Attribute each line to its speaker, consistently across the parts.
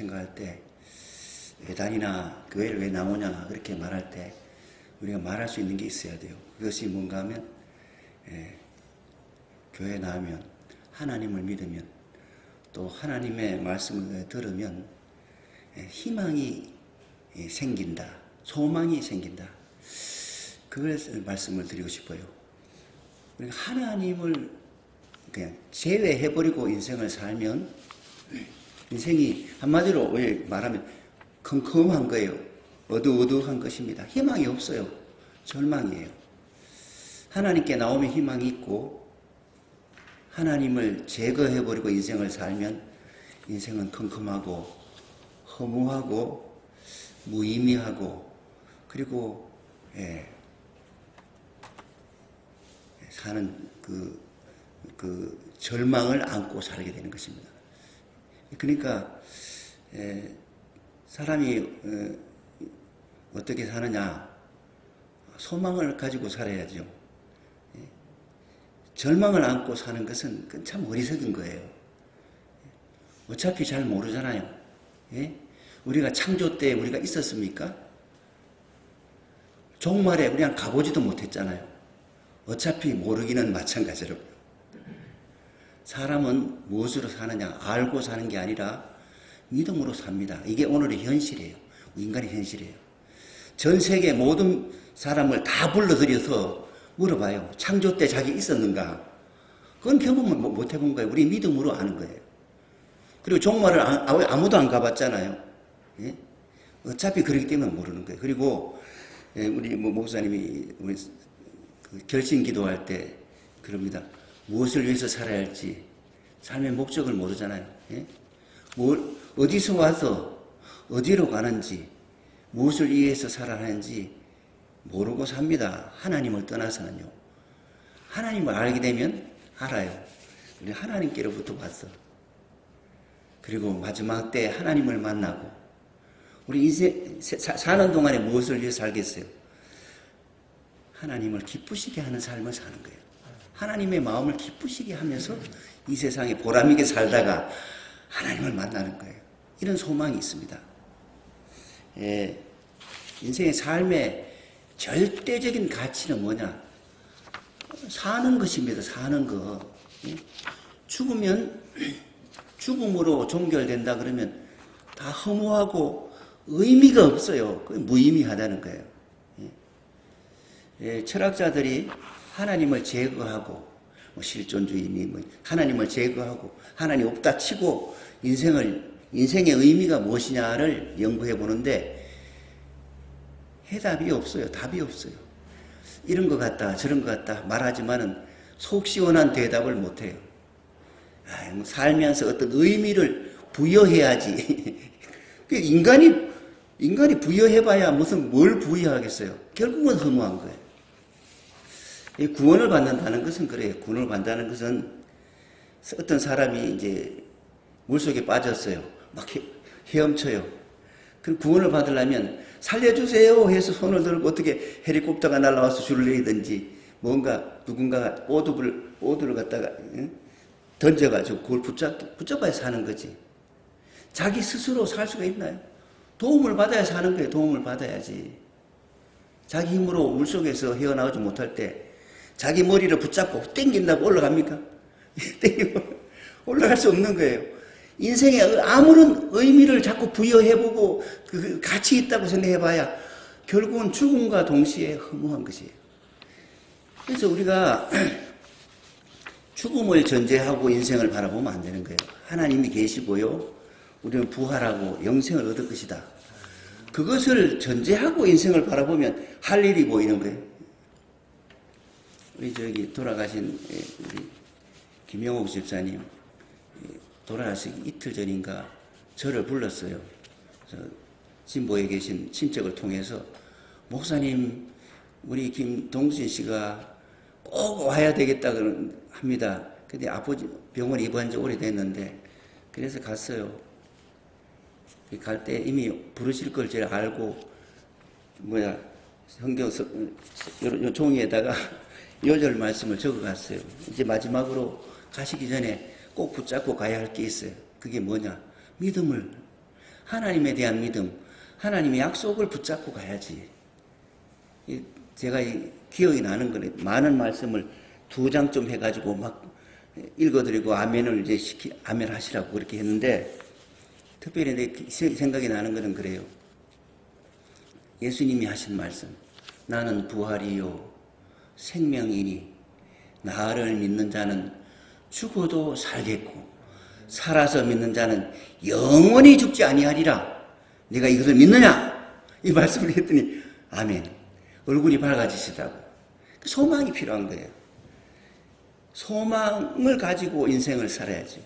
Speaker 1: 생각할 때 외단이나 교회를 왜 나오냐 그렇게 말할 때 우리가 말할 수 있는 게 있어야 돼요. 그것이 뭔가 하면 교회에 나오면 하나님을 믿으면 또 하나님의 말씀을 들으면 희망이 생긴다. 소망이 생긴다. 그걸 말씀을 드리고 싶어요. 우리가 하나님을 그냥 제외해버리고 인생을 살면 인생이 한마디로 말하면 컴컴한 거예요. 어두어두한 것입니다. 희망이 없어요. 절망이에요. 하나님께 나오면 희망이 있고 하나님을 제거해버리고 인생을 살면 인생은 컴컴하고 허무하고 무의미하고 그리고 사는 그 절망을 안고 살게 되는 것입니다. 그러니까 사람이 어떻게 사느냐? 소망을 가지고 살아야죠. 절망을 안고 사는 것은 참 어리석은 거예요. 어차피 잘 모르잖아요. 우리가 창조 때 우리가 있었습니까? 종말에 우리는 가보지도 못했잖아요. 어차피 모르기는 마찬가지라고요. 사람은 무엇으로 사느냐? 알고 사는 게 아니라 믿음으로 삽니다. 이게 오늘의 현실이에요. 인간의 현실이에요. 전 세계 모든 사람을 다 불러들여서 물어봐요. 창조 때 자기 있었는가? 그건 경험을 못 해본 거예요. 우리 믿음으로 아는 거예요. 그리고 종말을 아무도 안 가봤잖아요. 어차피 그렇기 때문에 모르는 거예요. 그리고 우리 목사님이 우리 결심 기도할 때 그럽니다. 무엇을 위해서 살아야 할지 삶의 목적을 모르잖아요. 어디서 와서 어디로 가는지 무엇을 위해서 살아야 하는지 모르고 삽니다. 하나님을 떠나서는요. 하나님을 알게 되면 알아요. 우리 하나님께로부터 왔어. 그리고 마지막 때 하나님을 만나고 우리 인생 사는 동안에 무엇을 위해서 살겠어요? 하나님을 기쁘시게 하는 삶을 사는 거예요. 하나님의 마음을 기쁘시게 하면서 이 세상에 보람있게 살다가 하나님을 만나는 거예요. 이런 소망이 있습니다. 인생의 삶의 절대적인 가치는 뭐냐? 사는 것입니다. 사는 거. 죽으면 죽음으로 종결된다 그러면 다 허무하고 의미가 없어요. 무의미하다는 거예요. 철학자들이 하나님을 제거하고 실존주의니 하나님을 제거하고 하나님 없다 치고 인생의 의미가 무엇이냐를 연구해 보는데 해답이 없어요. 답이 없어요. 이런 것 같다 저런 것 같다 말하지만은 속 시원한 대답을 못해요. 살면서 어떤 의미를 부여해야지. 인간이 부여해봐야 무슨 뭘 부여하겠어요. 결국은 허무한 거예요. 구원을 받는다는 것은 그래요. 구원을 받는다는 것은 어떤 사람이 이제 물속에 빠졌어요. 막 헤엄쳐요. 그럼 구원을 받으려면 살려주세요 해서 손을 들고 어떻게 헬리콥터가 날아와서 줄을 내리든지 뭔가 누군가가 오두를 갖다가 던져가지고 그걸 붙잡아야 사는 거지. 자기 스스로 살 수가 있나요? 도움을 받아야 사는 거예요. 도움을 받아야지. 자기 힘으로 물속에서 헤어나오지 못할 때 자기 머리를 붙잡고 땡긴다고 올라갑니까? 땡기고 올라갈 수 없는 거예요. 인생에 아무런 의미를 자꾸 부여해보고 그 가치 있다고 생각해봐야 결국은 죽음과 동시에 허무한 것이에요. 그래서 우리가 죽음을 전제하고 인생을 바라보면 안 되는 거예요. 하나님이 계시고요. 우리는 부활하고 영생을 얻을 것이다. 그것을 전제하고 인생을 바라보면 할 일이 보이는 거예요. 우리 돌아가신 우리 김영옥 집사님 돌아가시기 이틀 전인가 저를 불렀어요. 진보에 계신 친척을 통해서 목사님 우리 김동순 씨가 꼭 와야 되겠다 합니다. 근데 아버지 병원에 입원한 지 오래됐는데 그래서 갔어요. 갈 때 이미 부르실 걸 제가 알고 성경 요 종이에다가 요절 말씀을 적어갔어요. 이제 마지막으로 가시기 전에 꼭 붙잡고 가야 할 게 있어요. 그게 뭐냐? 믿음을 하나님에 대한 믿음, 하나님의 약속을 붙잡고 가야지. 제가 기억이 나는 거네. 많은 말씀을 2장쯤 해가지고 막 읽어드리고 아멘을 이제 아멘 하시라고 그렇게 했는데, 특별히 내 생각이 나는 것은 그래요. 예수님이 하신 말씀. 나는 부활이요 생명이니 나를 믿는 자는 죽어도 살겠고 살아서 믿는 자는 영원히 죽지 아니하리라. 네가 이것을 믿느냐? 이 말씀을 했더니 아멘. 얼굴이 밝아지시더라고. 소망이 필요한 거예요. 소망을 가지고 인생을 살아야지.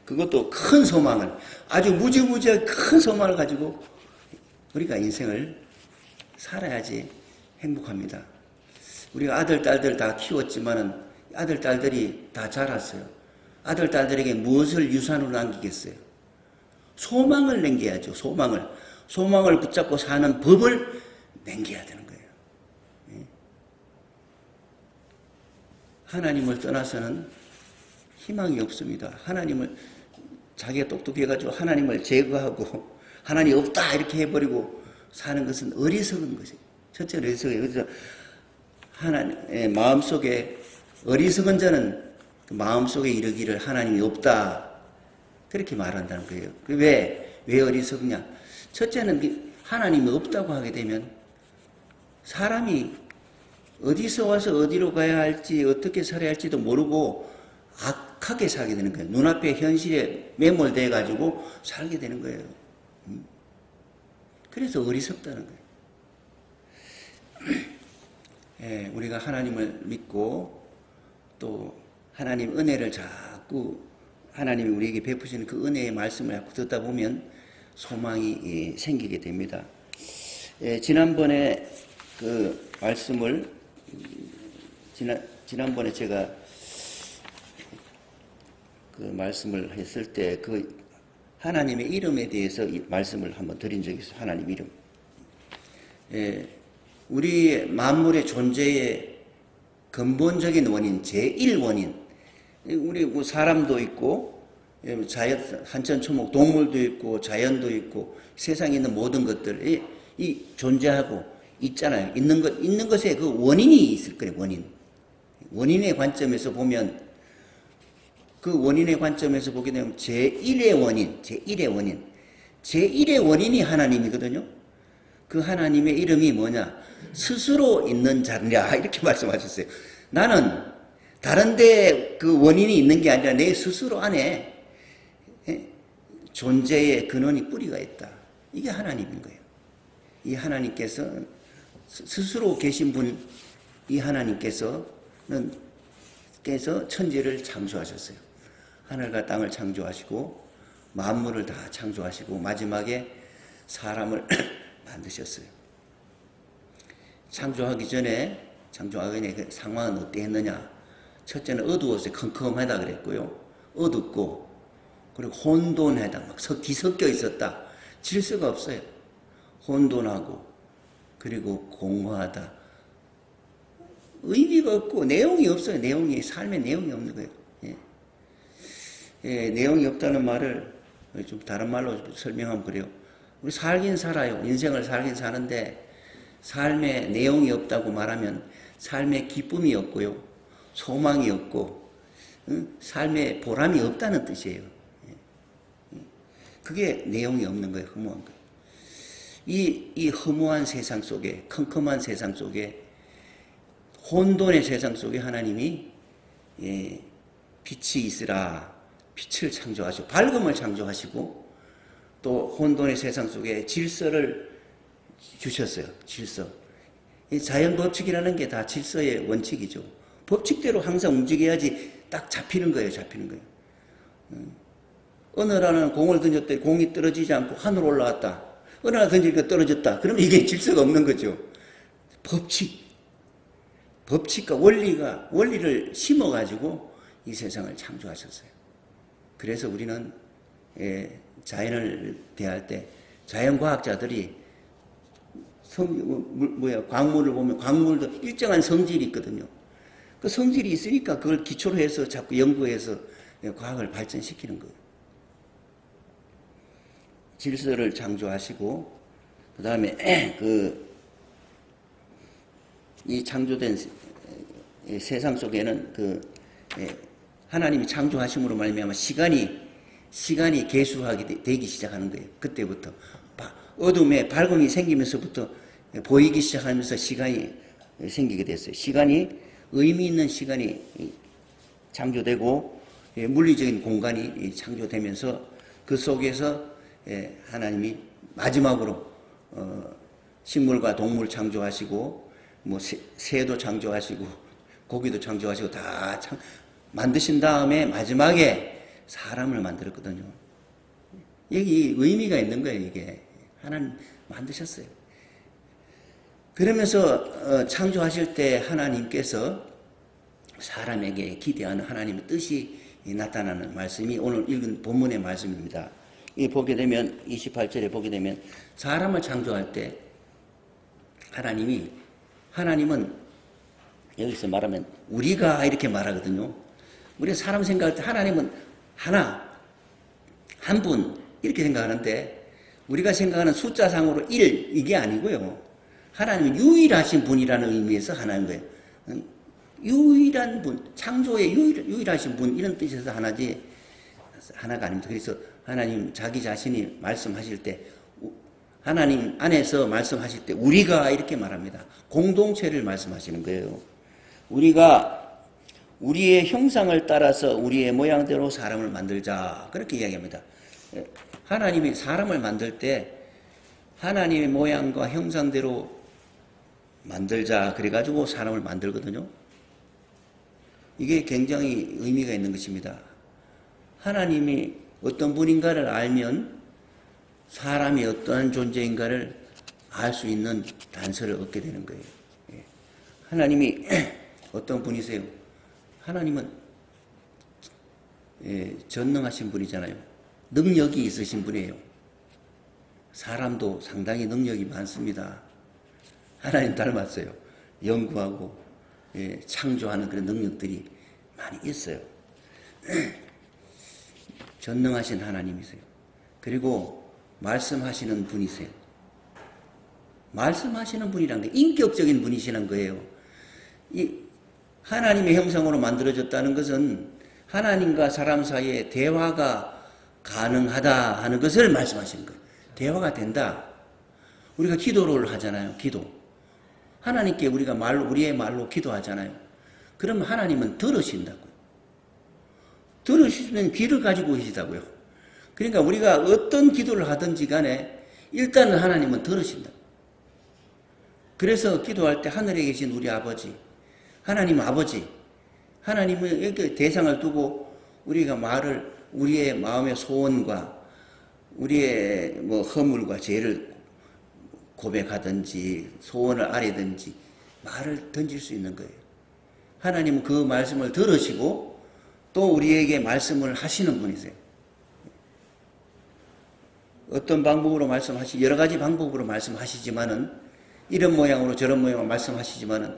Speaker 1: 그것도 큰 소망을, 아주 무지무지하게 큰 소망을 가지고 우리가 인생을 살아야지 행복합니다. 우리가 아들, 딸들 다 키웠지만은 아들, 딸들이 다 자랐어요. 아들, 딸들에게 무엇을 유산으로 남기겠어요? 소망을 남겨야죠. 소망을 붙잡고 사는 법을 남겨야 되는 거예요. 하나님을 떠나서는 희망이 없습니다. 하나님을, 자기가 똑똑해가지고 하나님을 제거하고 하나님 없다 이렇게 해버리고 사는 것은 어리석은 것이에요. 첫째 어리석어요. 그래서 하나님의 마음속에 어리석은 자는 마음속에 이르기를 하나님이 없다 그렇게 말한다는 거예요. 왜 어리석냐? 첫째는 하나님이 없다고 하게 되면 사람이 어디서 와서 어디로 가야 할지 어떻게 살아야 할지도 모르고 악하게 살게 되는 거예요. 눈앞에 현실에 매몰돼 가지고 살게 되는 거예요. 그래서 어리석다는 거예요. 예, 우리가 하나님을 믿고 또 하나님 은혜를 자꾸 하나님이 우리에게 베푸시는 그 은혜의 말씀을 자꾸 듣다 보면 소망이 생기게 됩니다. 예, 지난번에 그 말씀을 지난번에 제가 그 말씀을 했을 때 그 하나님의 이름에 대해서 이 말씀을 한번 드린 적이 있어요. 하나님 이름. 예, 우리 만물의 존재의 근본적인 원인, 제1원인. 우리 뭐 사람도 있고, 자연, 한천초목, 동물도 있고, 자연도 있고, 세상에 있는 모든 것들, 이 존재하고 있잖아요. 있는 것에 그 원인이 있을 거예요, 원인. 원인의 관점에서 보면, 그 원인의 관점에서 보게 되면 제1의 원인이 하나님이거든요. 그 하나님의 이름이 뭐냐? 스스로 있는 자리라 이렇게 말씀하셨어요. 나는 다른데 그 원인이 있는 게 아니라 내 스스로 안에 존재의 근원이 뿌리가 있다. 이게 하나님인 거예요. 이 하나님께서 스스로 계신 분, 이 하나님께서 천지를 창조하셨어요. 하늘과 땅을 창조하시고 만물을 다 창조하시고 마지막에 사람을 만드셨어요. 창조하기 전에 그 상황은 어땠느냐? 첫째는 어두웠어요. 컴컴하다 그랬고요. 어둡고 그리고 혼돈하다. 막 뒤섞여 있었다. 질서가 없어요. 혼돈하고 그리고 공허하다. 의미가 없고 내용이 없어요. 삶에 내용이 없는 거예요. 내용이 없다는 말을 좀 다른 말로 설명하면 그래요. 우리 살긴 살아요. 인생을 살긴 사는데 삶에 내용이 없다고 말하면 삶에 기쁨이 없고요. 소망이 없고 삶에 보람이 없다는 뜻이에요. 그게 내용이 없는 거예요. 허무한 거예요. 이 허무한 세상 속에, 컴컴한 세상 속에, 혼돈의 세상 속에 하나님이 빛이 있으라. 빛을 창조하시고 밝음을 창조하시고 또 혼돈의 세상 속에 질서를 주셨어요. 질서. 이 자연 법칙이라는 게 다 질서의 원칙이죠. 법칙대로 항상 움직여야지 딱 잡히는 거예요. 어느 날은 공을 던졌더니 공이 떨어지지 않고 하늘로 올라왔다. 어느 날 던지니까 떨어졌다. 그러면 이게 질서가 없는 거죠. 법칙과 원리를 심어가지고 이 세상을 창조하셨어요. 그래서 우리는 자연을 대할 때 자연과학자들이 광물을 보면 광물도 일정한 성질이 있거든요. 그 성질이 있으니까 그걸 기초로 해서 자꾸 연구해서 과학을 발전시키는 거예요. 질서를 창조하시고 그 다음에 이 창조된 세상 속에는 하나님이 창조하심으로 말미암아 시간이 계수하게 되기 시작하는 거예요. 그때부터 어둠에 밝음이 생기면서부터 보이기 시작하면서 시간이 생기게 됐어요. 시간이 의미 있는 시간이 창조되고 물리적인 공간이 창조되면서 그 속에서 하나님이 마지막으로 식물과 동물 창조하시고 뭐 새도 창조하시고 고기도 창조하시고 다 만드신 다음에 마지막에 사람을 만들었거든요. 여기 의미가 있는 거예요. 이게 하나님 만드셨어요. 그러면서 창조하실 때 하나님께서 사람에게 기대하는 하나님의 뜻이 나타나는 말씀이 오늘 읽은 본문의 말씀입니다. 이 보게 되면 28절에 보게 되면 사람을 창조할 때 하나님은 여기서 말하면 우리가 이렇게 말하거든요. 우리가 사람 생각할 때 하나님은 한 분 이렇게 생각하는데 우리가 생각하는 숫자상으로 1 이게 아니고요. 하나님은 유일하신 분이라는 의미에서 하나인 거예요. 유일한 분, 창조의 유일하신 분 이런 뜻에서 하나가 아닙니다. 그래서 하나님 자기 자신이 말씀하실 때 하나님 안에서 말씀하실 때 우리가 이렇게 말합니다. 공동체를 말씀하시는 거예요. 우리가 우리의 형상을 따라서 우리의 모양대로 사람을 만들자 그렇게 이야기합니다. 하나님이 사람을 만들 때 하나님의 모양과 형상대로 만들자 그래가지고 사람을 만들거든요. 이게 굉장히 의미가 있는 것입니다. 하나님이 어떤 분인가를 알면 사람이 어떠한 존재인가를 알 수 있는 단서를 얻게 되는 거예요. 하나님이 어떤 분이세요? 하나님은 전능하신 분이잖아요. 능력이 있으신 분이에요. 사람도 상당히 능력이 많습니다. 하나님 닮았어요. 연구하고 창조하는 그런 능력들이 많이 있어요. 전능하신 하나님이세요. 그리고 말씀하시는 분이세요. 말씀하시는 분이란 게 인격적인 분이시는 거예요. 이 하나님의 형상으로 만들어졌다는 것은 하나님과 사람 사이에 대화가 가능하다 하는 것을 말씀하시는 거예요. 대화가 된다. 우리가 기도를 하잖아요. 기도. 하나님께 우리가 우리의 말로 기도하잖아요. 그러면 하나님은 들으신다고요. 들으시는 귀를 가지고 계시다고요. 그러니까 우리가 어떤 기도를 하든지 간에 일단은 하나님은 들으신다. 그래서 기도할 때 하늘에 계신 우리 아버지, 하나님 아버지, 하나님은 이렇게 대상을 두고 우리가 우리의 마음의 소원과 우리의 허물과 죄를 고백하든지 소원을 아뢰든지 말을 던질 수 있는 거예요. 하나님은 그 말씀을 들으시고 또 우리에게 말씀을 하시는 분이세요. 어떤 방법으로 여러 가지 방법으로 말씀하시지만은 이런 모양으로 저런 모양으로 말씀하시지만은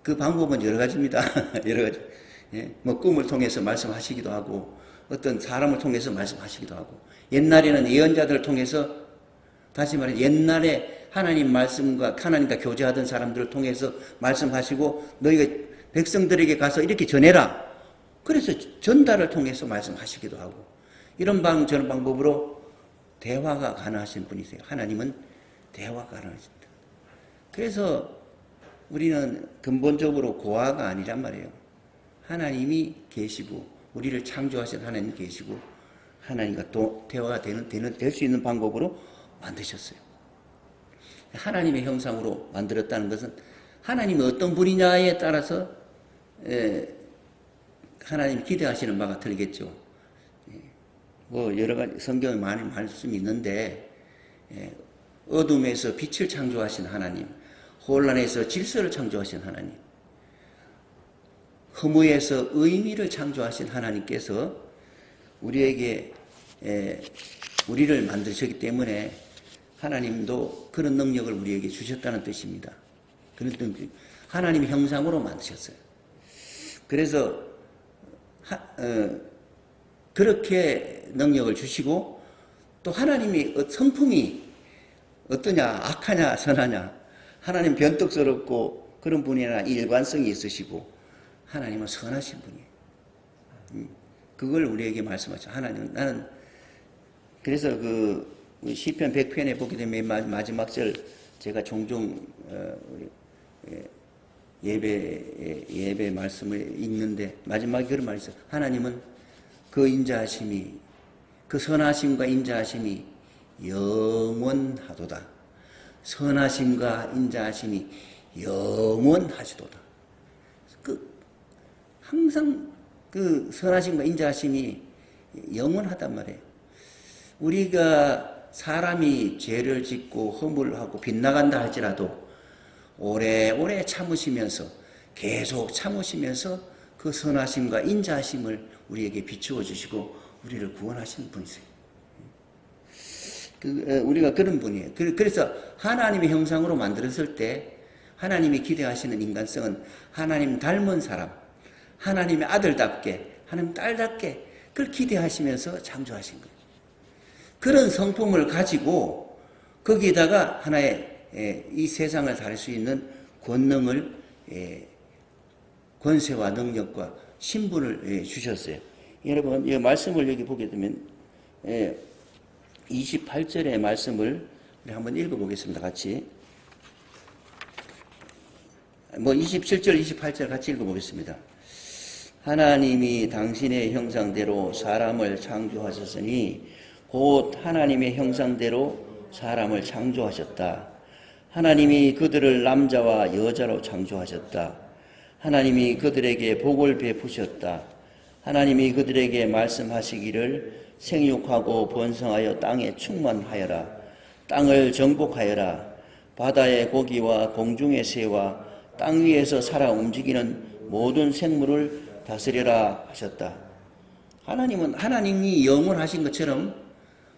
Speaker 1: 그 방법은 여러 가지입니다. 여러 가지. 꿈을 통해서 말씀하시기도 하고 어떤 사람을 통해서 말씀하시기도 하고 옛날에는 예언자들을 통해서 다시 말해 옛날에 하나님 말씀과 하나님과 교제하던 사람들을 통해서 말씀하시고 너희가 백성들에게 가서 이렇게 전해라. 그래서 전달을 통해서 말씀하시기도 하고 이런 저런 방법으로 대화가 가능하신 분이세요. 하나님은 대화가 가능하십니다. 그래서 우리는 근본적으로 고아가 아니란 말이에요. 하나님이 계시고 우리를 창조하신 하나님이 계시고 하나님과 또 대화가 될 수 있는 방법으로 만드셨어요. 하나님의 형상으로 만들었다는 것은 하나님이 어떤 분이냐에 따라서 하나님이 기대하시는 바가 틀리겠죠. 여러 가지 성경에 많은 말씀이 있는데 어둠에서 빛을 창조하신 하나님, 혼란에서 질서를 창조하신 하나님, 허무에서 의미를 창조하신 하나님께서 우리에게 우리를 만드셨기 때문에 하나님도 그런 능력을 우리에게 주셨다는 뜻입니다. 그런 뜻, 하나님의 형상으로 만드셨어요. 그래서 그렇게 능력을 주시고 또 하나님이 성품이 어떠냐, 악하냐, 선하냐. 하나님 변덕스럽고 그런 분이 아니라 일관성이 있으시고 하나님은 선하신 분이에요. 그걸 우리에게 말씀하죠. 하나님, 나는 그래서 그 시편 100편에 보게 되면 마지막 절 제가 종종 예배 말씀을 읽는데 마지막에 그런 말이 있어요. 하나님은 그 인자하심이 그 선하심과 인자하심이 영원하도다. 선하심과 인자하심이 영원하시도다. 항상 그 선하심과 인자하심이 영원하단 말이에요. 우리가 사람이 죄를 짓고 허물하고 빗나간다 할지라도 오래오래 참으시면서 계속 참으시면서 그 선하심과 인자하심을 우리에게 비추어 주시고 우리를 구원하시는 분이세요. 우리가 그런 분이에요. 그래서 하나님의 형상으로 만들었을 때 하나님이 기대하시는 인간성은 하나님 닮은 사람, 하나님의 아들답게, 하나님 딸답게 그걸 기대하시면서 창조하신 거예요. 그런 성품을 가지고 거기에다가 하나의 이 세상을 다룰 수 있는 권능을, 권세와 능력과 신분을 주셨어요. 여러분, 이 말씀을 여기 보게 되면 28절의 말씀을 우리 한번 읽어보겠습니다. 같이. 27절, 28절 같이 읽어보겠습니다. 하나님이 당신의 형상대로 사람을 창조하셨으니 곧 하나님의 형상대로 사람을 창조하셨다. 하나님이 그들을 남자와 여자로 창조하셨다. 하나님이 그들에게 복을 베푸셨다. 하나님이 그들에게 말씀하시기를 생육하고 번성하여 땅에 충만하여라. 땅을 정복하여라. 바다의 고기와 공중의 새와 땅 위에서 살아 움직이는 모든 생물을 다스려라 하셨다. 하나님이 영원하신 것처럼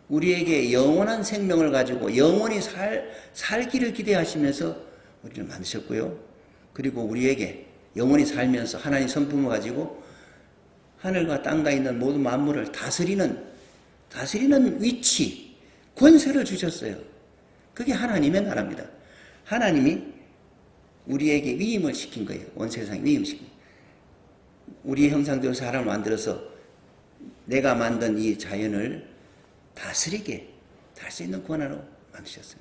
Speaker 1: 우리에게 영원한 생명을 가지고 영원히 살기를 기대하시면서 우리를 만드셨고요. 그리고 우리에게 영원히 살면서 하나님 성품을 가지고 하늘과 땅과 있는 모든 만물을 다스리는 위치, 권세를 주셨어요. 그게 하나님의 나라입니다. 하나님이 우리에게 위임을 시킨 거예요. 온 세상에 위임시킨 거예요. 우리의 형상대로 사람을 만들어서 내가 만든 이 자연을 다스리게 할 수 있는 권한으로 만드셨어요.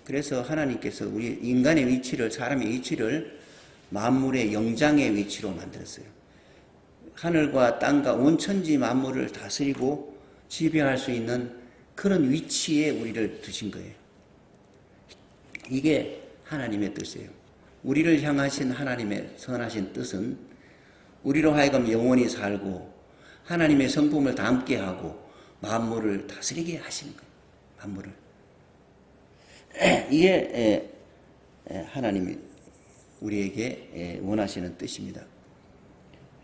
Speaker 1: 그래서 하나님께서 우리 인간의 위치를, 사람의 위치를 만물의 영장의 위치로 만들었어요. 하늘과 땅과 온 천지 만물을 다스리고 지배할 수 있는 그런 위치에 우리를 두신 거예요. 이게 하나님의 뜻이에요. 우리를 향하신 하나님의 선하신 뜻은 우리로 하여금 영원히 살고 하나님의 성품을 담게 하고 만물을 다스리게 하시는 거예요. 만물을. 이게 하나님이 우리에게 원하시는 뜻입니다.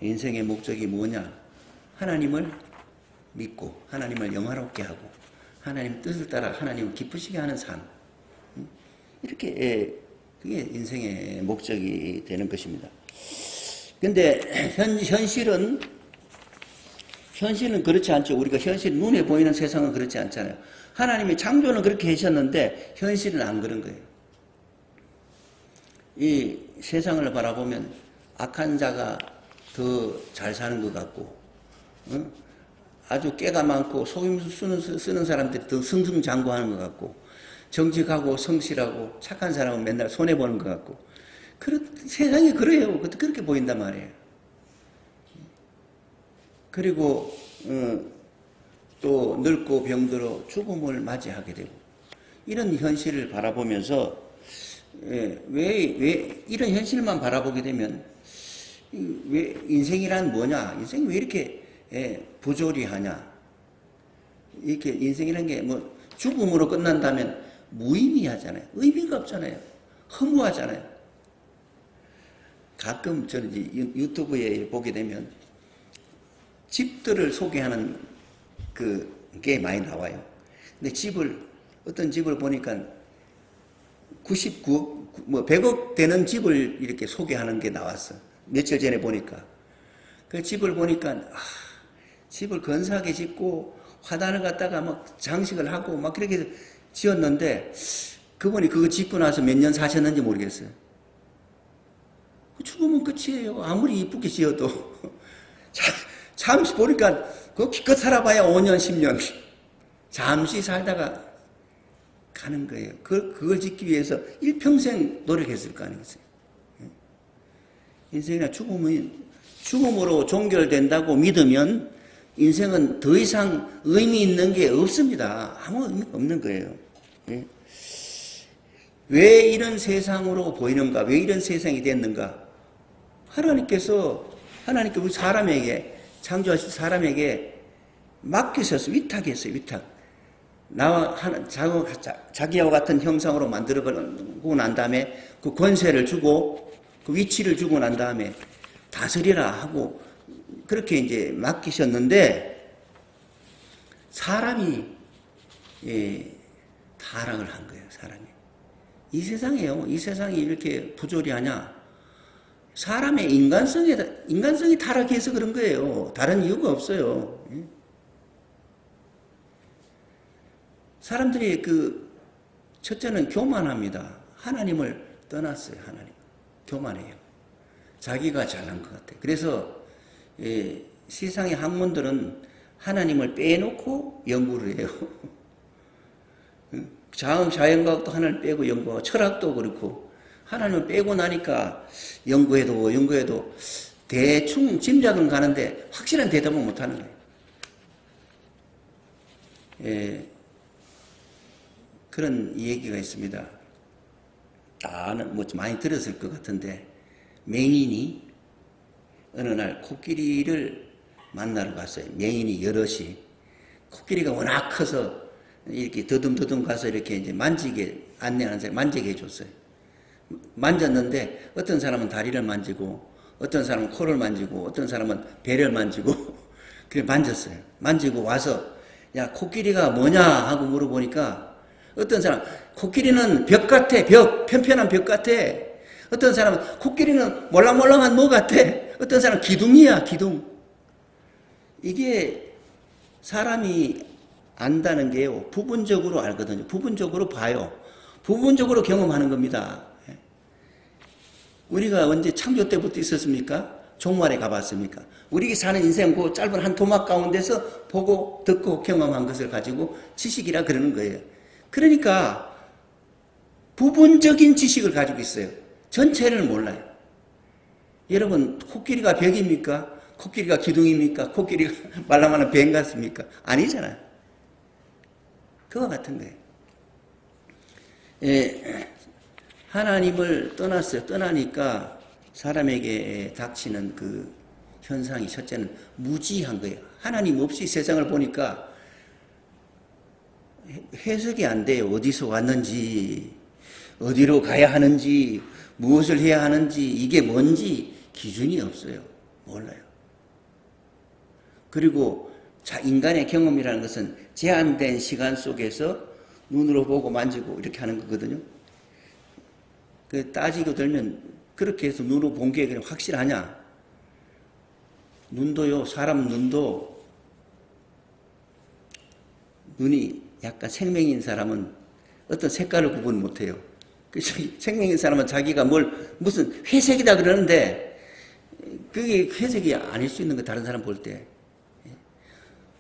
Speaker 1: 인생의 목적이 뭐냐? 하나님을 믿고 하나님을 영화롭게 하고 하나님 뜻을 따라 하나님을 기쁘시게 하는 삶. 이렇게 그게 인생의 목적이 되는 것입니다. 근데 현실은 그렇지 않죠. 우리가 현실 눈에 보이는 세상은 그렇지 않잖아요. 하나님이 창조는 그렇게 하셨는데 현실은 안 그런 거예요. 이 세상을 바라보면 악한 자가 더 잘 사는 것 같고, 아주 깨가 많고 속임수 쓰는 사람들이 더 승승장구하는 것 같고, 정직하고 성실하고 착한 사람은 맨날 손해보는 것 같고, 세상이 그래요. 그렇게 보인단 말이에요. 그리고 또 늙고 병들어 죽음을 맞이하게 되고, 이런 현실을 바라보면서 왜 이런 현실만 바라보게 되면 왜 인생이란 뭐냐? 인생이 왜 이렇게 부조리하냐? 이렇게 인생이라는 게 뭐 죽음으로 끝난다면 무의미하잖아요. 의미가 없잖아요. 허무하잖아요. 가끔 저는 유튜브에 보게 되면 집들을 소개하는 그게 많이 나와요. 근데 어떤 집을 보니까 100억 되는 집을 이렇게 소개하는 게 나왔어. 며칠 전에 보니까. 그 집을 보니까, 집을 근사하게 짓고, 화단을 갖다가 막 장식을 하고 막 그렇게 지었는데 그분이 그거 짓고 나서 몇 년 사셨는지 모르겠어요. 죽으면 끝이에요. 아무리 이쁘게 지어도. 잠시 보니까 그거 기껏 살아봐야 5년, 10년. 잠시 살다가 가는 거예요. 그걸 짓기 위해서 일평생 노력했을 거 아니겠어요. 인생이나 죽음으로 종결된다고 믿으면 인생은 더 이상 의미 있는 게 없습니다. 아무 의미가 없는 거예요. 왜 이런 세상으로 보이는가? 왜 이런 세상이 됐는가? 하나님께서 우리 사람에게, 창조하신 사람에게 맡기셔서 위탁했어요. 위탁. 나와 자기와 같은 형상으로 만들어고 난 다음에 그 권세를 주고 그 위치를 주고 난 다음에 다스리라 하고 그렇게 이제 맡기셨는데 사람이 타락을 한 거예요. 사람이. 이 세상이 이렇게 부조리하냐? 사람의 인간성이 타락해서 그런 거예요. 다른 이유가 없어요. 사람들이 첫째는 교만합니다. 하나님을 떠났어요. 하나님. 교만해요. 자기가 잘난 것 같아요. 그래서 세상의 학문들은 하나님을 빼놓고 연구를 해요. 자연과학도 하나님을 빼고 연구하고 철학도 그렇고 하나님을 빼고 나니까 연구해도 대충 짐작은 가는데 확실한 대답은 못하는 거예요. 그런 얘기가 있습니다. 다는 많이 들었을 것 같은데 맹인이 어느 날 코끼리를 만나러 갔어요. 맹인이 여럿이. 코끼리가 워낙 커서 이렇게 더듬더듬 가서 이렇게 이제 안내하는 사람 만지게 해줬어요. 만졌는데 어떤 사람은 다리를 만지고 어떤 사람은 코를 만지고 어떤 사람은 배를 만지고 그래 만졌어요. 만지고 와서 야 코끼리가 뭐냐 하고 물어보니까 어떤 사람 코끼리는 벽 같아. 편편한 벽 같아. 어떤 사람은 코끼리는 몰랑몰랑한 뭐 같아. 어떤 사람은 기둥이야. 기둥. 이게 사람이 안다는 게요. 부분적으로 알거든요. 부분적으로 봐요. 부분적으로 경험하는 겁니다. 우리가 언제 창조 때부터 있었습니까? 종말에 가봤습니까? 우리가 사는 인생 그 짧은 한 토막 가운데서 보고 듣고 경험한 것을 가지고 지식이라 그러는 거예요. 그러니까 부분적인 지식을 가지고 있어요. 전체를 몰라요. 여러분 코끼리가 벽입니까? 코끼리가 기둥입니까? 코끼리가 말랑말랑 뱀 같습니까? 아니잖아요. 그와 같은 거예요. 하나님을 떠났어요. 떠나니까 사람에게 닥치는 그 현상이 첫째는 무지한 거예요. 하나님 없이 세상을 보니까 해석이 안 돼요. 어디서 왔는지, 어디로 가야 하는지, 무엇을 해야 하는지, 이게 뭔지 기준이 없어요. 몰라요. 그리고 인간의 경험이라는 것은 제한된 시간 속에서 눈으로 보고 만지고 이렇게 하는 거거든요. 따지고 들면 그렇게 해서 눈으로 본 게 그냥 확실하냐? 눈도요, 사람 눈도 눈이 약간 생명인 사람은 어떤 색깔을 구분 못해요. 생명인 사람은 자기가 무슨 회색이다 그러는데 그게 회색이 아닐 수 있는 거 다른 사람 볼 때.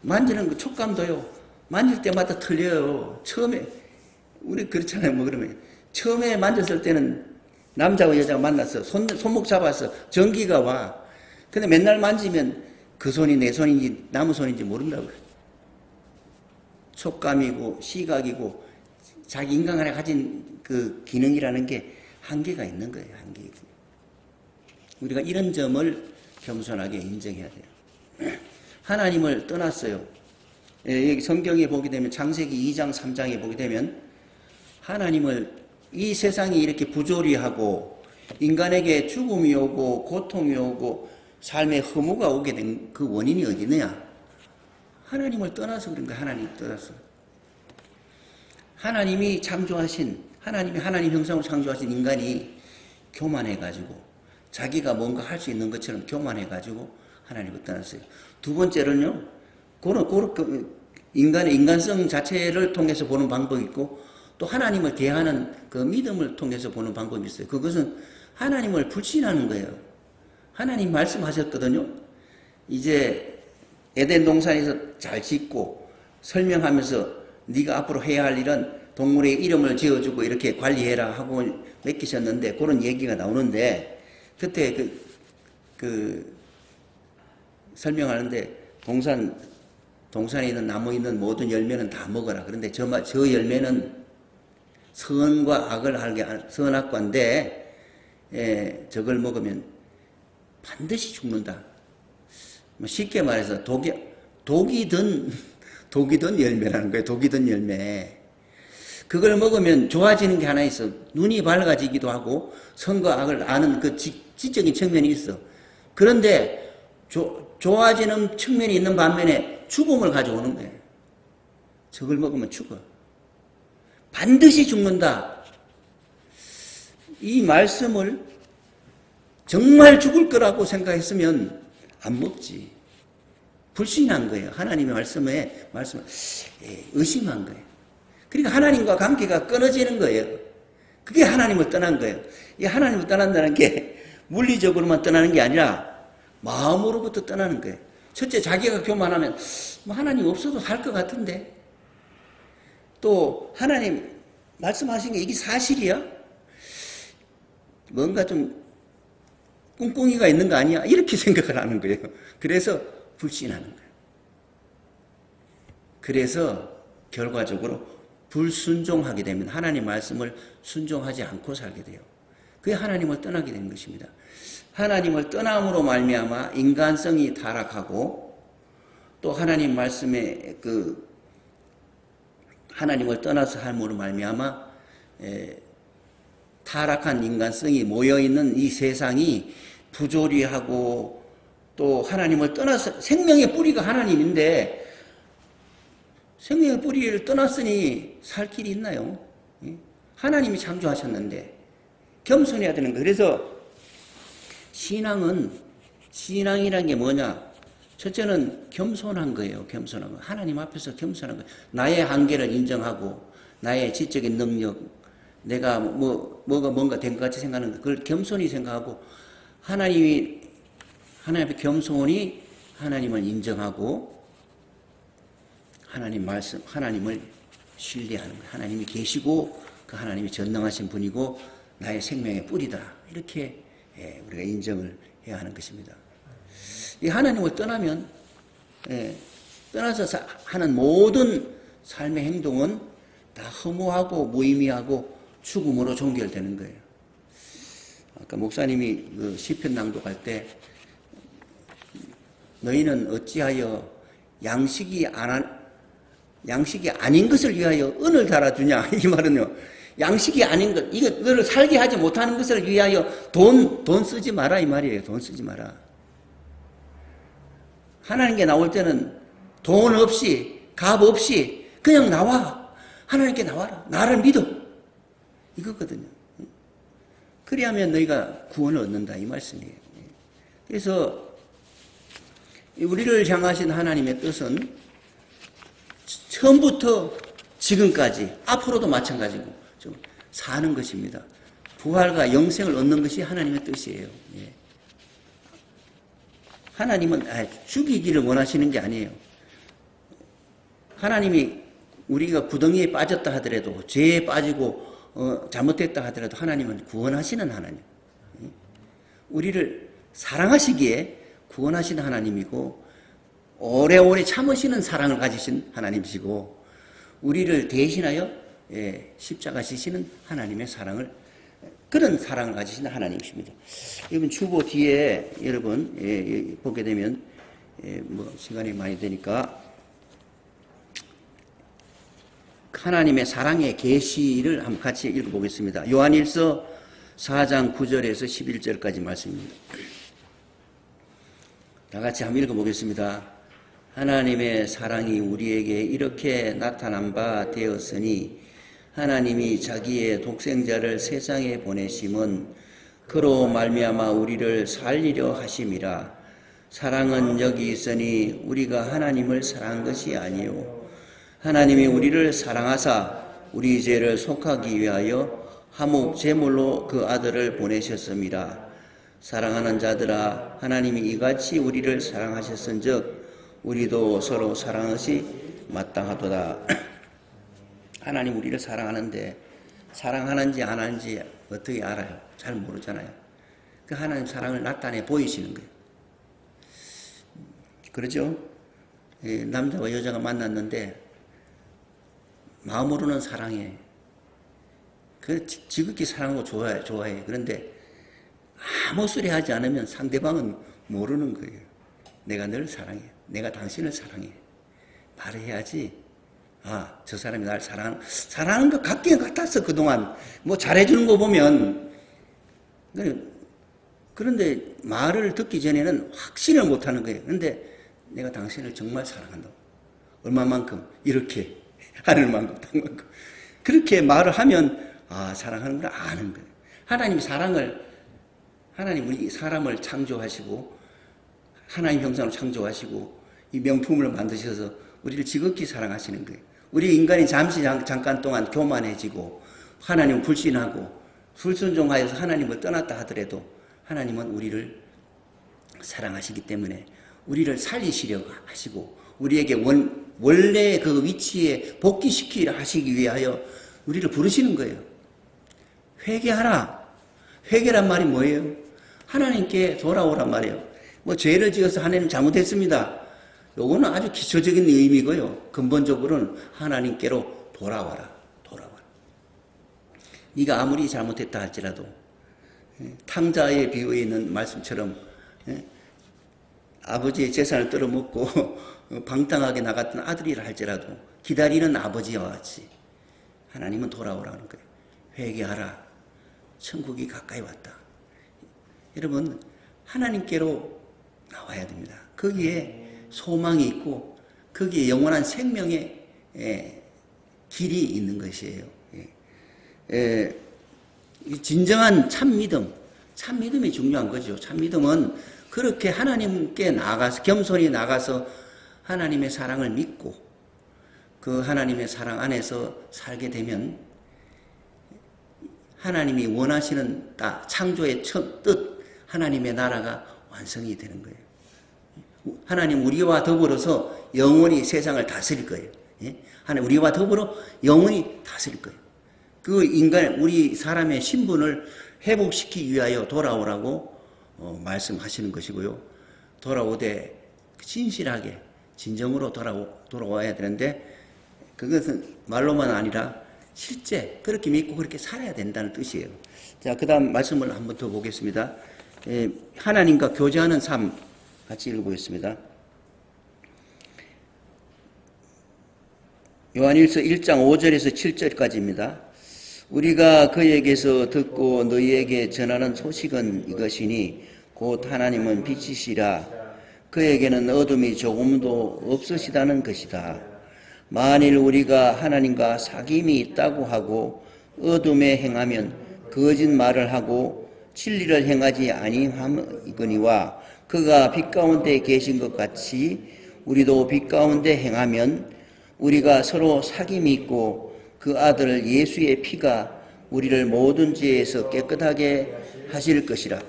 Speaker 1: 만지는 그 촉감도요. 만질 때마다 틀려요. 처음에 우리 그렇잖아요. 그러면 처음에 만졌을 때는 남자와 여자가 만나서 손목 잡아서 전기가 와. 근데 맨날 만지면 그 손이 내 손인지 나무 손인지 모른다고요. 촉감이고 시각이고 자기 인간 안에 가진 그 기능이라는 게 한계가 있는 거예요. 한계. 우리가 이런 점을 겸손하게 인정해야 돼요. 하나님을 떠났어요. 여기 성경에 보게 되면 창세기 2장 3장에 보게 되면 하나님을 이 세상이 이렇게 부조리하고 인간에게 죽음이 오고 고통이 오고 삶의 허무가 오게 된 그 원인이 어디 있느냐? 하나님을 떠나서 그런 거예요. 하나님 떠나서. 하나님이 창조하신 하나님 형상으로 창조하신 인간이 교만해가지고 자기가 뭔가 할 수 있는 것처럼 교만해가지고 하나님을 떠났어요. 두 번째로는요. 인간의 인간성 자체를 통해서 보는 방법이 있고 또 하나님을 대하는 그 믿음을 통해서 보는 방법이 있어요. 그것은 하나님을 불신하는 거예요. 하나님 말씀하셨거든요. 이제 에덴 동산에서 잘 짓고 설명하면서 네가 앞으로 해야 할 일은 동물의 이름을 지어주고 이렇게 관리해라 하고 맡기셨는데 그런 얘기가 나오는데 그때 설명하는데 동산에 있는 나무에 있는 모든 열매는 다 먹어라. 그런데 저 열매는 선과 악을 알게 선악과인데 저걸 먹으면 반드시 죽는다. 쉽게 말해서 독이 든 열매라는 거예요. 독이 든 열매. 그걸 먹으면 좋아지는 게 하나 있어. 눈이 밝아지기도 하고 선과 악을 아는 그 지적인 측면이 있어. 그런데 좋아지는 측면이 있는 반면에 죽음을 가져오는 거예요. 저걸 먹으면 죽어. 반드시 죽는다. 이 말씀을 정말 죽을 거라고 생각했으면 안 먹지. 불신한 거예요. 하나님의 말씀을 의심한 거예요. 그러니까 하나님과 관계가 끊어지는 거예요. 그게 하나님을 떠난 거예요. 이 하나님을 떠난다는 게 물리적으로만 떠나는 게 아니라 마음으로부터 떠나는 거예요. 첫째, 자기가 교만하면 하나님 없어도 살 것 같은데 또 하나님 말씀하신 게 이게 사실이야? 뭔가 좀 꿍꿍이가 있는 거 아니야? 이렇게 생각을 하는 거예요. 그래서 불신하는 거예요. 그래서 결과적으로 불순종하게 되면 하나님 말씀을 순종하지 않고 살게 돼요. 그게 하나님을 떠나게 되는 것입니다. 하나님을 떠남으로 말미암아 인간성이 타락하고 또 하나님 말씀에 하나님을 떠나서 삶으로 말미암아 타락한 인간성이 모여있는 이 세상이 부조리하고 또 하나님을 떠나서 생명의 뿌리가 하나님인데 생명의 뿌리를 떠났으니 살 길이 있나요? 하나님이 창조하셨는데 겸손해야 되는 거예요. 그래서 신앙이란 게 뭐냐? 첫째는 겸손한 거예요. 겸손한 거. 하나님 앞에서 겸손한 거예요. 나의 한계를 인정하고 나의 지적인 능력, 내가 뭔가 된 것 같이 생각하는 거, 그걸 겸손히 생각하고 하나님 앞에 겸손히 하나님을 인정하고 하나님 말씀, 하나님을 신뢰하는 거예요. 하나님이 계시고 그 하나님이 전능하신 분이고 나의 생명의 뿌리다. 이렇게 우리가 인정을 해야 하는 것입니다. 이 하나님을 떠나면 떠나서 하는 모든 삶의 행동은 다 허무하고 무의미하고 죽음으로 종결되는 거예요. 아까 목사님이 그 시편 낭독할 때 너희는 어찌하여 양식이 아닌 것을 위하여 은을 달아주냐. 이 말은요, 양식이 아닌 것, 이거를 살게 하지 못하는 것을 위하여 돈 쓰지 마라. 이 말이에요. 돈 쓰지 마라. 하나님께 나올 때는 돈 없이, 값 없이 그냥 나와. 하나님께 나와라. 나를 믿어. 이거거든요. 그리하면 너희가 구원을 얻는다. 이 말씀이에요. 그래서 우리를 향하신 하나님의 뜻은 처음부터 지금까지 앞으로도 마찬가지고 좀 사는 것입니다. 부활과 영생을 얻는 것이 하나님의 뜻이에요. 하나님은 죽이기를 원하시는 게 아니에요. 하나님이 우리가 구덩이에 빠졌다 하더라도 죄에 빠지고 잘못됐다 하더라도 하나님은 구원하시는 하나님. 우리를 사랑하시기에 구원하시는 하나님이고 오래오래 참으시는 사랑을 가지신 하나님이시고 우리를 대신하여 십자가 지시는 하나님의 사랑을 그런 사랑을 가지신 하나님이십니다. 여러분 주보 뒤에 여러분 보게 되면 시간이 많이 되니까 하나님의 사랑의 계시를 한번 같이 읽어보겠습니다. 요한일서 4장 9절에서 11절까지 말씀입니다. 다 같이 한번 읽어보겠습니다. 하나님의 사랑이 우리에게 이렇게 나타난 바 되었으니 하나님이 자기의 독생자를 세상에 보내심은 그로 말미암아 우리를 살리려 하심이라. 사랑은 여기 있으니 우리가 하나님을 사랑한 것이 아니요 하나님이 우리를 사랑하사 우리 죄를 속하기 위하여 화목 제물로 그 아들을 보내셨습니다. 사랑하는 자들아, 하나님이 이같이 우리를 사랑하셨은즉 우리도 서로 사랑하시 마땅하도다. 하나님 우리를 사랑하는데 사랑하는지 안 하는지 어떻게 알아요? 잘 모르잖아요. 그 하나님 사랑을 나타내 보이시는 거예요. 그러죠? 남자와 여자가 만났는데 마음으로는 사랑해. 그 지극히 사랑하고 좋아해. 그런데 아무 소리 하지 않으면 상대방은 모르는 거예요. 내가 널 사랑해. 내가 당신을 사랑해. 말을 해야지. 아, 저 사람이 날 사랑하는 것 같긴 같았어, 그동안. 뭐 잘해주는 거 보면. 그런데 말을 듣기 전에는 확신을 못 하는 거예요. 그런데 내가 당신을 정말 사랑한다. 얼마만큼? 이렇게. 하늘만큼, 땅만큼. 그렇게 말을 하면, 아, 사랑하는구나 아는 거예요. 하나님 우리 사람을 창조하시고, 하나님 형상으로 창조하시고, 이 명품을 만드셔서 우리를 지극히 사랑하시는 거예요. 우리 인간이 잠깐 동안 교만해지고, 하나님을 불신하고, 불순종하여서 하나님을 떠났다 하더라도, 하나님은 우리를 사랑하시기 때문에, 우리를 살리시려고 하시고, 우리에게 원래 그 위치에 복귀시키려 하시기 위하여 우리를 부르시는 거예요. 회개하라. 회개란 말이 뭐예요? 하나님께 돌아오란 말이에요. 뭐 죄를 지어서 하나님 잘못했습니다. 요거는 아주 기초적인 의미고요. 근본적으로는 하나님께로 돌아와라. 네가 아무리 잘못했다 할지라도 탕자의 비유에 있는 말씀처럼 아버지의 재산을 떨어먹고 방탕하게 나갔던 아들이라 할지라도 기다리는 아버지와 같이 하나님은 돌아오라는 거예요. 회개하라. 천국이 가까이 왔다. 여러분, 하나님께로 나와야 됩니다. 거기에 소망이 있고 거기에 영원한 생명의 길이 있는 것이에요. 진정한 참믿음이 중요한 거죠. 참믿음은 그렇게 하나님께 나가서 겸손히 나가서 하나님의 사랑을 믿고 그 하나님의 사랑 안에서 살게 되면 하나님이 원하시는 창조의 뜻, 하나님의 나라가 완성이 되는 거예요. 하나님 우리와 더불어서 영원히 세상을 다스릴 거예요. 하나님 우리와 더불어 영원히 다스릴 거예요. 그 우리 사람의 신분을 회복시키기 위하여 돌아오라고 말씀하시는 것이고요. 돌아오되 진실하게 진정으로 돌아와야 되는데 그것은 말로만 아니라 실제 그렇게 믿고 그렇게 살아야 된다는 뜻이에요. 자, 그 다음 말씀을 한번 더 보겠습니다. 하나님과 교제하는 삶 같이 읽어보겠습니다. 요한일서 1장 5절에서 7절까지입니다. 우리가 그에게서 듣고 너희에게 전하는 소식은 이것이니 곧 하나님은 빛이시라 그에게는 어둠이 조금도 없으시다는 것이다. 만일 우리가 하나님과 사귐이 있다고 하고 어둠에 행하면 거짓말을 하고 진리를 행하지 아니함이거니와 그가 빛 가운데 계신 것 같이 우리도 빛 가운데 행하면 우리가 서로 사귐이 있고 그 아들 예수의 피가 우리를 모든 죄에서 깨끗하게 하실 것이라.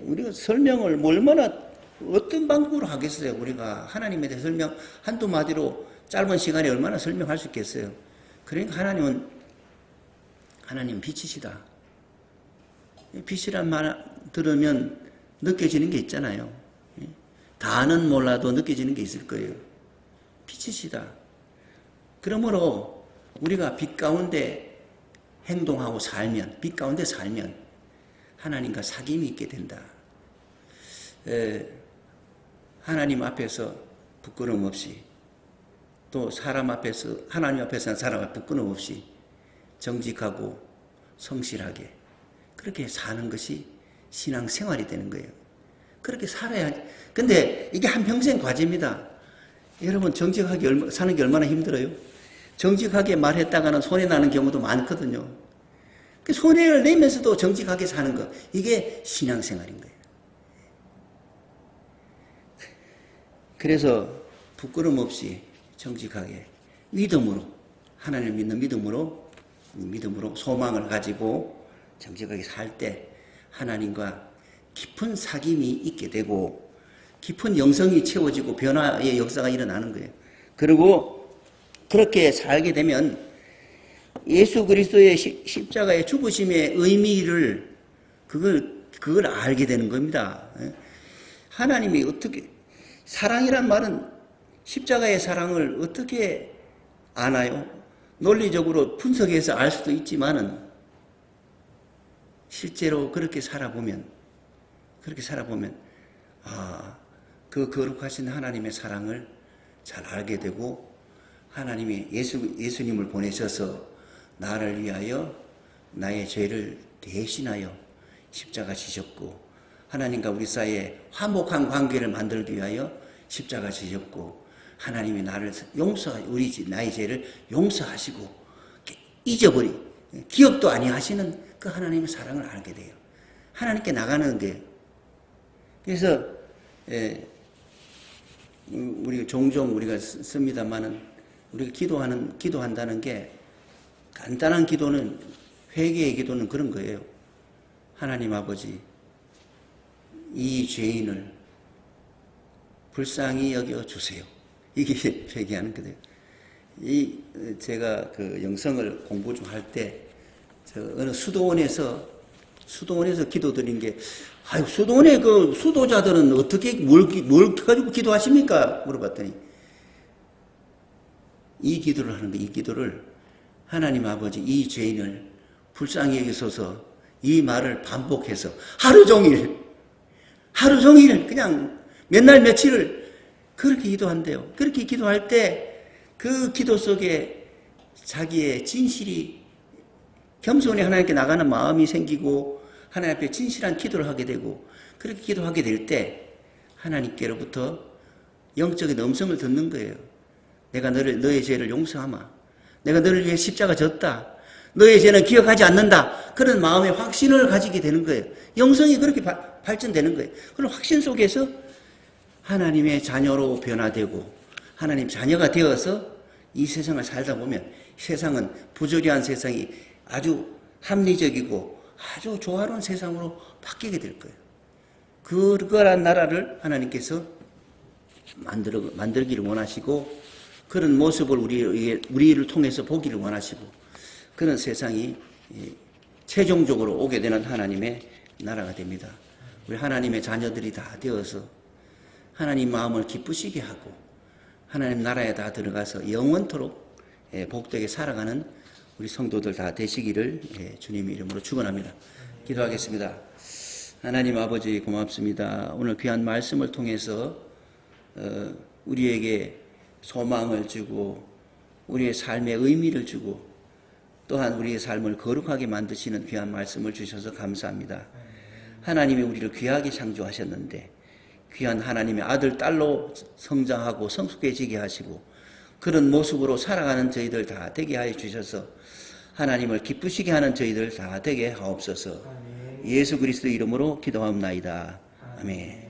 Speaker 1: 우리가 설명을 얼마나 어떤 방법으로 하겠어요? 우리가 하나님에 대해 설명 한두 마디로 짧은 시간에 얼마나 설명할 수 있겠어요? 그러니까 하나님 빛이시다. 빛이란 말 들으면 느껴지는 게 있잖아요. 다는 몰라도 느껴지는 게 있을 거예요. 빛이시다. 그러므로 우리가 빛 가운데 행동하고 살면, 빛 가운데 살면 하나님과 사귐이 있게 된다. 하나님 앞에서 부끄러움 없이 또 사람 앞에서 하나님 앞에서는 사람 앞에 부끄러움 없이 정직하고 성실하게 그렇게 사는 것이 신앙생활이 되는 거예요. 그렇게 살아야. 근데 이게 한평생 과제입니다. 여러분 정직하게 사는 게 얼마나 힘들어요. 정직하게 말했다가는 손해나는 경우도 많거든요. 그 손해를 내면서도 정직하게 사는 것, 이게 신앙생활인 거예요. 그래서 부끄럼 없이 정직하게 믿음으로 하나님을 믿는 믿음으로 소망을 가지고 정직하게 살 때 하나님과 깊은 사귐이 있게 되고 깊은 영성이 채워지고 변화의 역사가 일어나는 거예요. 그리고 그렇게 살게 되면 예수 그리스도의 십자가의 죽으심의 의미를 그걸 알게 되는 겁니다. 하나님이 어떻게 사랑이란 말은 십자가의 사랑을 어떻게 아나요? 논리적으로 분석해서 알 수도 있지만은 실제로 그렇게 살아보면 그 거룩하신 하나님의 사랑을 잘 알게 되고 하나님이 예수님을 보내셔서 나를 위하여 나의 죄를 대신하여 십자가 지셨고 하나님과 우리 사이에 화목한 관계를 만들기 위하여 십자가 지셨고 하나님이 나를 나의 죄를 용서하시고 잊어버리 기억도 아니하시는 그 하나님의 사랑을 알게 돼요. 하나님께 나가는 게 그래서 우리 종종 우리가 씁니다만은 우리가 기도한다는 게 간단한 기도는 회개의 기도는 그런 거예요. 하나님 아버지 이 죄인을 불쌍히 여겨 주세요. 이게 회개하는 거예요. 제가 그 영성을 공부 좀 할 때 어느 수도원에서 기도드린 게 수도원의 그 수도자들은 어떻게 뭘 가지고 기도하십니까? 물어봤더니 이 기도를 하는 거예요. 이 기도를 하나님 아버지 이 죄인을 불쌍히 여기소서 이 말을 반복해서 하루 종일 그냥 몇 날 며칠을 그렇게 기도한대요. 그렇게 기도할 때 그 기도 속에 자기의 진실이 겸손히 하나님께 나가는 마음이 생기고 하나님 앞에 진실한 기도를 하게 되고 그렇게 기도하게 될 때 하나님께로부터 영적인 음성을 듣는 거예요. 내가 너의 죄를 용서하마. 내가 너를 위해 십자가 졌다. 너의 죄는 기억하지 않는다. 그런 마음의 확신을 가지게 되는 거예요. 영성이 그렇게 발전되는 거예요. 그런 확신 속에서 하나님의 자녀로 변화되고 하나님 자녀가 되어서 이 세상을 살다 보면 세상은 부조리한 세상이 아주 합리적이고 아주 조화로운 세상으로 바뀌게 될 거예요. 그러한 나라를 하나님께서 만들기를 원하시고 그런 모습을 우리를 통해서 보기를 원하시고 그런 세상이 최종적으로 오게 되는 하나님의 나라가 됩니다. 우리 하나님의 자녀들이 다 되어서 하나님 마음을 기쁘시게 하고 하나님 나라에 다 들어가서 영원토록 복되게 살아가는 우리 성도들 다 되시기를 주님의 이름으로 축원합니다. 기도하겠습니다. 하나님 아버지 고맙습니다. 오늘 귀한 말씀을 통해서 우리에게 소망을 주고 우리의 삶의 의미를 주고 또한 우리의 삶을 거룩하게 만드시는 귀한 말씀을 주셔서 감사합니다. 하나님이 우리를 귀하게 창조하셨는데 귀한 하나님의 아들, 딸로 성장하고 성숙해지게 하시고 그런 모습으로 살아가는 저희들 다 되게 하여 주셔서 하나님을 기쁘시게 하는 저희들 다 되게 하옵소서. 예수 그리스도 이름으로 기도하옵나이다. 아멘.